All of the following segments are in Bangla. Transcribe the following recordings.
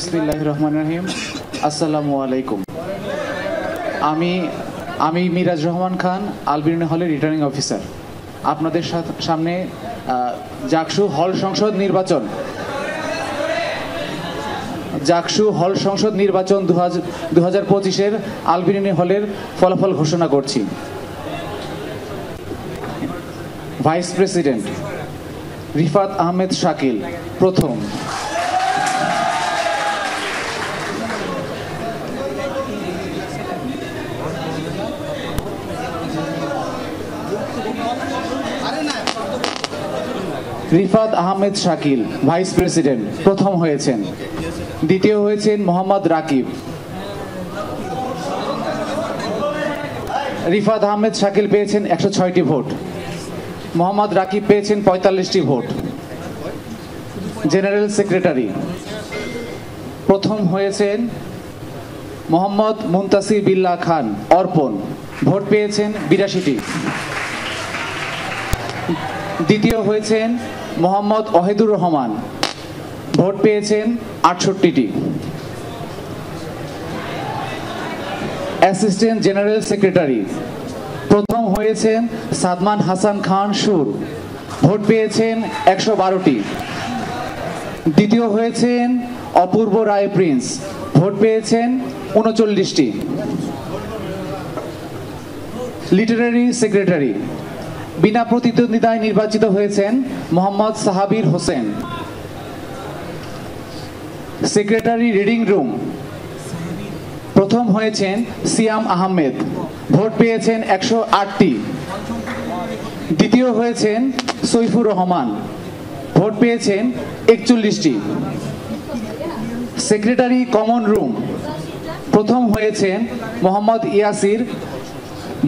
বিসমিল্লাহির রহমানির রহিম। আসসালামু আলাইকুম। আমি মিরাজ রহমান খান, আলবিরুনি হলের রিটার্নিং অফিসার। আপনাদের সামনে জাকসু হল সংসদ নির্বাচন 2025-এর আলবিরুনি হলের ফলাফল ঘোষণা করছি। ভাইস প্রেসিডেন্ট রিফাত আহমেদ শাকিল প্রথম, রিফাত আহমেদ শাকিল ভাইস প্রেসিডেন্ট প্রথম হয়েছেন। দ্বিতীয় হয়েছেন মোহাম্মদ রাকিব। রিফাত আহমেদ শাকিল পেয়েছেন 106টি ভোট, মোহাম্মদ রাকিব পেয়েছেন 45টি ভোট। জেনারেল সেক্রেটারি প্রথম হয়েছেন মোহাম্মদ মুনতাসির বিল্লাহ খান অর্পণ, ভোট পেয়েছেন 82টি। দ্বিতীয় হয়েছেন মোহাম্মদ ওয়াহিদুর রহমান, ভোট পেয়েছেন 68টি। অ্যাসিস্ট্যান্ট জেনারেল সেক্রেটারি প্রথম হয়েছেন সাদমান হাসান খান সুর, ভোট পেয়েছেন 112টি। দ্বিতীয় হয়েছেন অপূর্ব রায় প্রিন্স, ভোট পেয়েছেন 39টি। লিটারারি সেক্রেটারি বিনা প্রতিদ্বন্দ্বিতায় নির্বাচিত হয়েছেন মোহাম্মদ সাহাবির হোসেন। সেক্রেটারি রিডিং রুম প্রথম হয়েছেন সিয়াম আহমেদ, ভোট পেয়েছেন 108টি। দ্বিতীয় হয়েছেন সৈফুর রহমান, ভোট পেয়েছেন 41টি। সেক্রেটারি কমন রুম প্রথম হয়েছেন মোহাম্মদ ইয়াসির,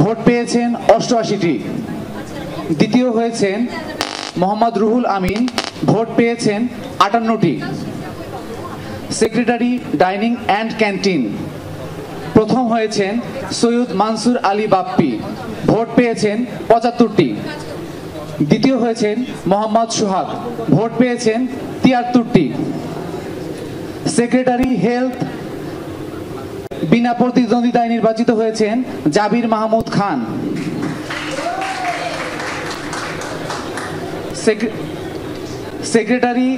ভোট পেয়েছেন 88টি। দ্বিতীয় হয়েছেন মোহাম্মদ রুহুল আমিন, ভোট পেয়েছেন 58টি। সেক্রেটারি ডাইনিং অ্যান্ড ক্যান্টিন প্রথম হয়েছেন সৈয়দ মানসুর আলী বাপ্পি, ভোট পেয়েছেন 75টি। দ্বিতীয় হয়েছেন মোহাম্মদ সোহাগ, ভোট পেয়েছেন 73টি। সেক্রেটারি হেলথ বিনা প্রতিদ্বন্দ্বিতায় নির্বাচিত হয়েছেন Jabir Mahmud Khan. Secretary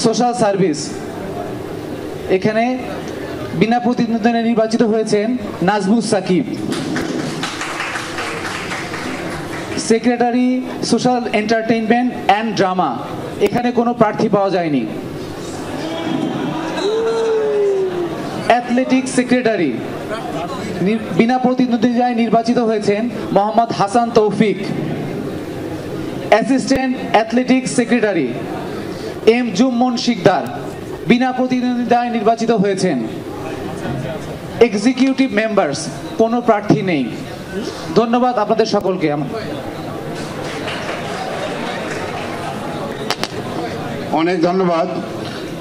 social service এখানে বিনা প্রতিদ্বন্দ্বিতায় নির্বাচিত হয়েছেন Nazmus Sakib. Secretary social entertainment and drama এখানে কোনো প্রার্থী পাওয়া যায়নি। অ্যাথলেটিক্স সেক্রেটারি বিনা প্রতিদ্বন্দ্বিতায় নির্বাচিত হয়েছেন Mohammad Hasan Taufiq. Assistant athletics secretary M Jummon Sikder বিনা প্রতিদ্বন্দ্বিতায় নির্বাচিত হয়েছেন। এক্সিকিউটিভ মেম্বার্স কোনো প্রার্থী নেই। ধন্যবাদ আপনাদের সকলকে। অনেক ধন্যবাদ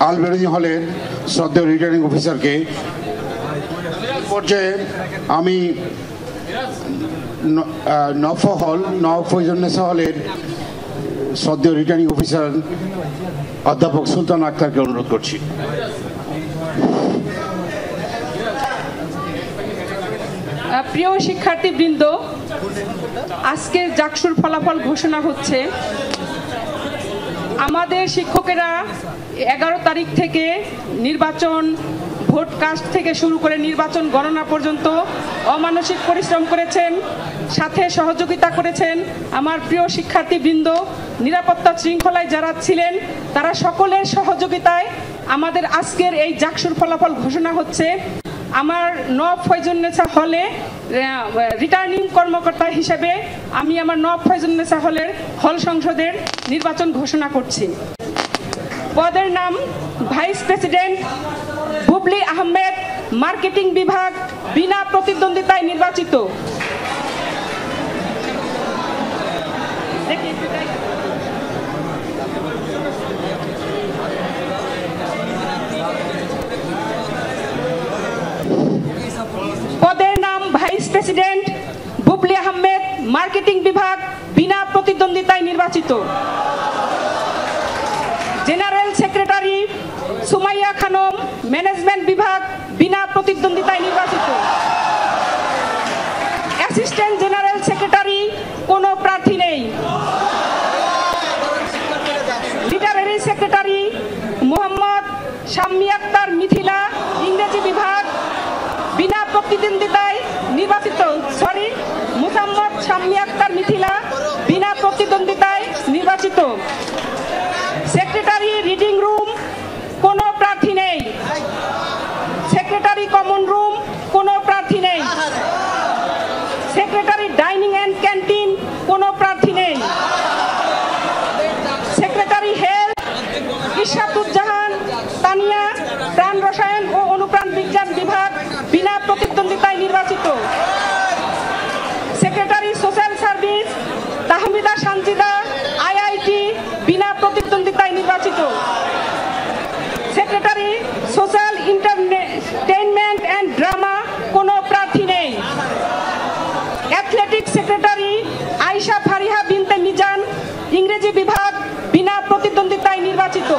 আলবিরুনি হলের শ্রদ্ধেয় রিটার্নিং অফিসারকে। পর্যায়ে আমি ফয়জুন্নেসা হলের শ্রদ্ধেয় রিটার্নিং অফিসার অধ্যাপক সুলতান আক্তারকে অনুরোধ করছি। প্রিয় শিক্ষার্থীবৃন্দ, আজকের জাকসুর ফলাফল ঘোষণা হচ্ছে। আমাদের শিক্ষকেরা 11 তারিখ থেকে নির্বাচন ভোট কাস্ট থেকে শুরু করে নির্বাচন গণনা পর্যন্ত অমানসিক পরিশ্রম করেছেন, সাথে সহযোগিতা করেছেন। আমার প্রিয় শিক্ষার্থীবৃন্দ, নিরাপত্তা শৃঙ্খলায় যারা ছিলেন তারা সকলের সহযোগিতায় আমাদের আজকের এই জাকসুর ফলাফল ঘোষণা হচ্ছে। আমার নওয়াব ফয়জুন্নেসা হলে রিটার্নিং কর্মকর্তা হিসেবে আমি আমার নওয়াব ফয়জুন্নেসা হলের হল সংসদের নির্বাচন ঘোষণা করছি। পদের নাম vice president Bubly Ahmed, marketing বিভাগ, বিনা প্রতিদ্বন্দ্বিতায় নির্বাচিত। পদের নাম vice president Bubly Ahmed, marketing বিভাগ, বিনা প্রতিদ্বন্দ্বিতায় নির্বাচিত। General secretary Sumaiya Khanam management বিভাগ বিনা প্রতিদ্বন্দ্বিতায় নির্বাচিত। অ্যাসিস্ট্যান্ট জেনারেল সেক্রেটারি কোনো প্রার্থী নেই। লিটারেরি সেক্রেটারি মোহাম্মদ শাম্মী আক্তার মিথিলা ইংরেজি বিভাগ বিনা প্রতিদ্বন্দ্বিতায় নির্বাচিত। মোহাম্মদ শাম্মী আক্তার মিথিলা বিনা প্রতিদ্বন্দ্বিতায় নির্বাচিত। সেক্রেটারি রিডিং রুম কোনো প্রার্থী নেই। সেক্রেটারি কমন রুম কোনো প্রার্থী নেই। সেক্রেটারি ডাইনিং অ্যান্ড ক্যান্টিন কোনো প্রার্থী নেই। সেক্রেটারি হেলথ ইশরাতুজ্জাহান তানিয়া প্রাণ রসায়ন ও অনুপ্রাণ বিজ্ঞান বিভাগ বিনা প্রতিদ্বন্দ্বিতায় নির্বাচিত। Secretary social service Tahmida Sanjida IIT বিনা প্রতিদ্বন্দ্বিতায় নির্বাচিত। Secretary social entertainment and drama কোনো প্রার্থী নেই। অ্যাথলেটিক সেক্রেটারি আয়েশা ফারিহা বিনতে মিজান ইংরেজি বিভাগ বিনা প্রতিদ্বন্দ্বিতায় নির্বাচিত।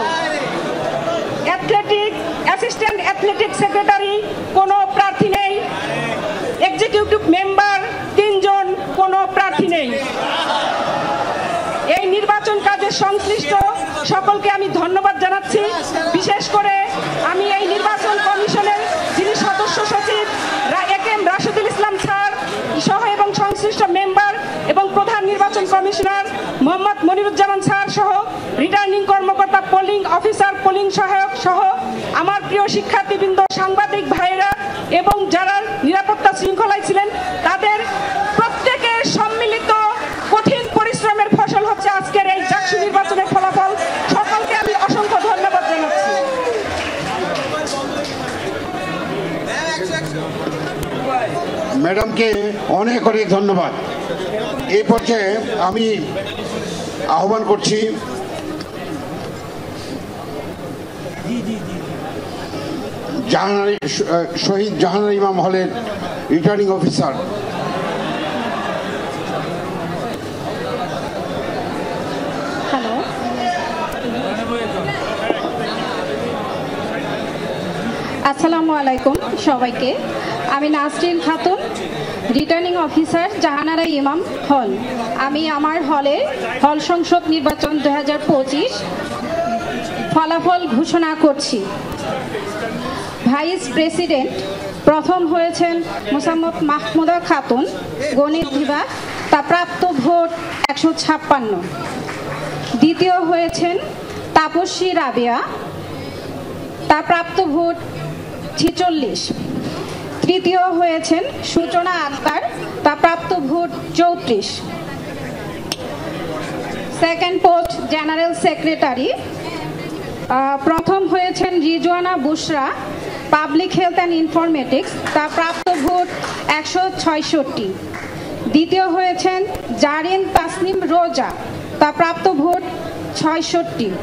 অ্যাসিস্ট্যান্ট অ্যাথলেটিক সেক্রেটারি কোনো প্রার্থী নেই। এক্সিকিউটিভ মেম্বার 3 জন কোনো প্রার্থী নেই। এই নির্বাচন কাজে সংশ্লিষ্ট সকলকে আমি ধন্যবাদ জানাচ্ছি। বিশেষ করে আমি এই নির্বাচন কমিশনের যিনি সদস্য সচিব একেএম রাশেদুল ইসলাম স্যার সহ এবং সংশ্লিষ্ট মেম্বার এবং প্রধান নির্বাচন কমিশনার মোহাম্মদ মনিরুজ্জামান স্যার সহ রিটার্নিং কর্মকর্তা পোলিং অফিসার পোলিং সহায়ক সহ আমার প্রিয় শিক্ষার্থীবৃন্দ সাংবাদিক ভাইয়েরা এবং যারা নিরাপত্তা শৃঙ্খলায় ছিলেন তাদের প্রত্যেকের সম্মিলিত কঠিন পরিশ্রমের ফসল হচ্ছে আজকের এই জাকসু নির্বাচনের ফলাফল। সকলকে আমি অসংখ্য ধন্যবাদ জানাচ্ছি। ম্যাডামকে অনেক অনেক ধন্যবাদ। এই পর্যায়ে আমি আহ্বান করছি শহীদ জাহানারা ইমাম হলের রিটার্নিং অফিসার আসসালামু আলাইকুম সবাইকে। আমি নাসরিন খাতুন, রিটার্নিং অফিসার জাহানারা ইমাম হল। আমি আমার হলে হল সংসদ নির্বাচন 2025 ফলাফল ঘোষণা করছি। ভাইস প্রেসিডেন্ট প্রথম হয়েছেন মোসাম্মদ মাহমুদা খাতুন, গণিত বিভাগ, তা প্রাপ্ত ভোট 156। দ্বিতীয় হয়েছেন তাপসী রাবেয়া, তা প্রাপ্ত ভোট 46। তৃতীয় হয়েছেন সূচনা আক্তার, তা প্রাপ্ত vote 34। Second post general secretary প্রথম হয়েছেন রিজওয়ানা বুশরা, পাবলিক হেলথ অ্যান্ড ইনফরমেটিক্স, তা প্রাপ্ত ভোট 166। দ্বিতীয় হয়েছেন জারিন তাসনিম রোজা, তা প্রাপ্ত ভোট 66।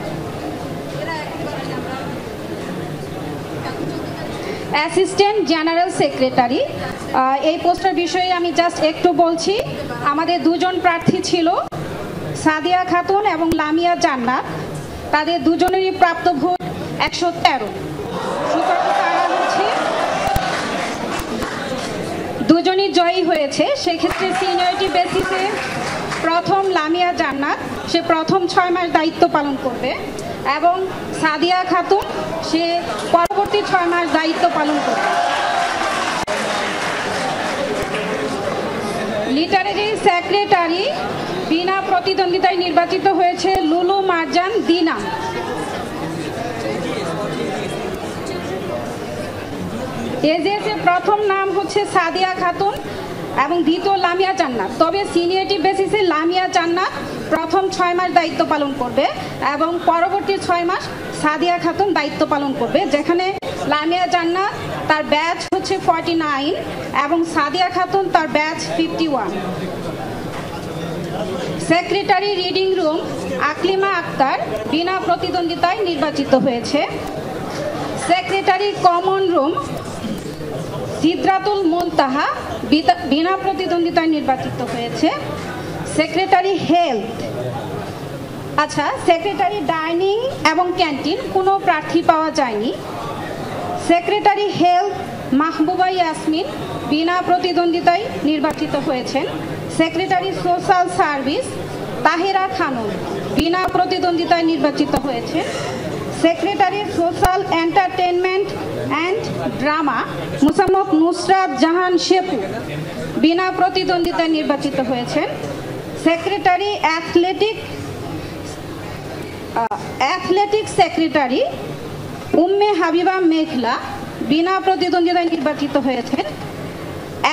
অ্যাসিস্ট্যান্ট জেনারেল সেক্রেটারি এই পোস্টের বিষয়ে আমি জাস্ট একটু বলছি। আমাদের 2 জন প্রার্থী ছিল, সাদিয়া খাতুন এবং লামিয়া জান্নাত। তাদের দুজনেরই প্রাপ্ত ভোট 113। সুতরাং তারা হচ্ছে দুজনই জয়ী হয়েছে। সেক্ষেত্রে সিনিয়রিটি বেসিসে প্রথম লামিয়া জান্নাত, সে প্রথম 6 মাস দায়িত্ব পালন করবে এবং সাদিয়া খাতুন সে পরবর্তী 6 মাস দায়িত্ব পালন করবে। লিটারেরি সেক্রেটারি বিনা প্রতিদ্বন্দ্বিতায় নির্বাচিত হয়েছে লুলু মারজান দিনা। এজেসে প্রথম নাম হচ্ছে সাদিয়া খাতুন এবং দ্বিতীয় লামিয়া জান্নাত। তবে সিনিয়রিটি বেসিসে লামিয়া জান্নাত প্রথম 6 মাস দায়িত্ব পালন করবে এবং পরবর্তী 6 মাস সাদিয়া খাতুন দায়িত্ব পালন করবে, যেখানে লামিয়া জান্নাত তার ব্যাচ হচ্ছে 49 এবং সাদিয়া খাতুন তার batch 51। Secretary reading room Aklima Akter বিনা প্রতিদ্বন্দ্বিতায় নির্বাচিত হয়েছে। Secretary common room Sidratul Muntaha বিনা প্রতিদ্বন্দ্বিতায় নির্বাচিত হয়েছে। সেক্রেটারি হেলথ, আচ্ছা, সেক্রেটারি ডাইনিং এবং ক্যান্টিন কোনো প্রার্থী পাওয়া যায়নি। সেক্রেটারি হেলথ মাহবুবা ইয়াসমিন বিনা প্রতিদ্বন্দ্বিতায় নির্বাচিত হয়েছেন। Secretary social service Tahera Khanam বিনা প্রতিদ্বন্দ্বিতায় নির্বাচিত হয়েছেন। Secretary social entertainment and drama Musammat Nusrat Jahan Shepu বিনা প্রতিদ্বন্দ্বিতায় নির্বাচিত হয়েছেন। Secretary athletic secretary Umme Habiba মেঘলা বিনা প্রতিদ্বন্দ্বিতায় নির্বাচিত হয়েছেন।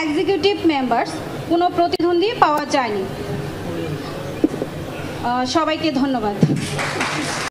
এক্সিকিউটিভ মেম্বার্স কোনো প্রতিদ্বন্দ্বী পাওয়া যায়নি। সবাইকে ধন্যবাদ।